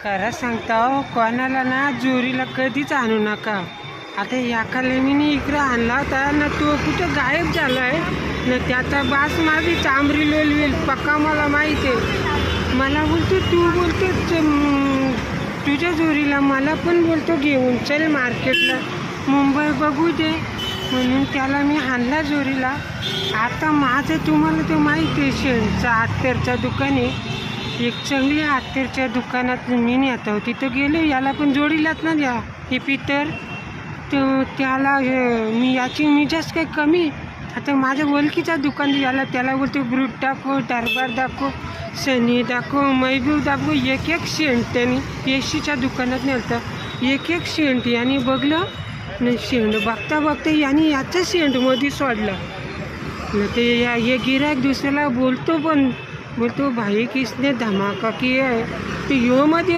खरं सांगता हो, कोणाला ना जोरीला कधीच आणू नका. आता एका लेणीने इकडं आणला होता ना, तो कुठं गायब झाला आहे ना. त्याचा बास माझी चांबरी लोलवेल पक्का मला माहीत आहे. मला बोलतो तू बोलतो तुझ्या जोरीला, मला पण बोलतो घेऊन चल मार्केटला, मुंबई बघू दे म्हणून त्याला मी आणला जोरीला. आता माझं तुम्हाला तो माहिती आहे, शेणचा अत्तरचा दुकान आहे, एक चांगली अत्तरच्या दुकानात मी नेतो. तिथं गेलो, याला पण जोडीलाच ना द्या हे पितर, तर त्याला मी याची जास्त काही कमी. आता माझ्या ओळखीचा दुकान याला, त्याला बोलतो ब्रूट दाखव, दरबार दाखव, सनी दाखव, महबूब दाखव. एक एक शेंट त्यांनी पेशीच्या दुकानात नेलं, एक एक शेंट याने बघलं नाही. शेंट बघता बघता याने याचं शेंटमध्ये सोडलं न. ते हे गिरायक दुसऱ्याला बोलतो, पण बोलतो भाई किसने धमाका किया है, तो यो मध्ये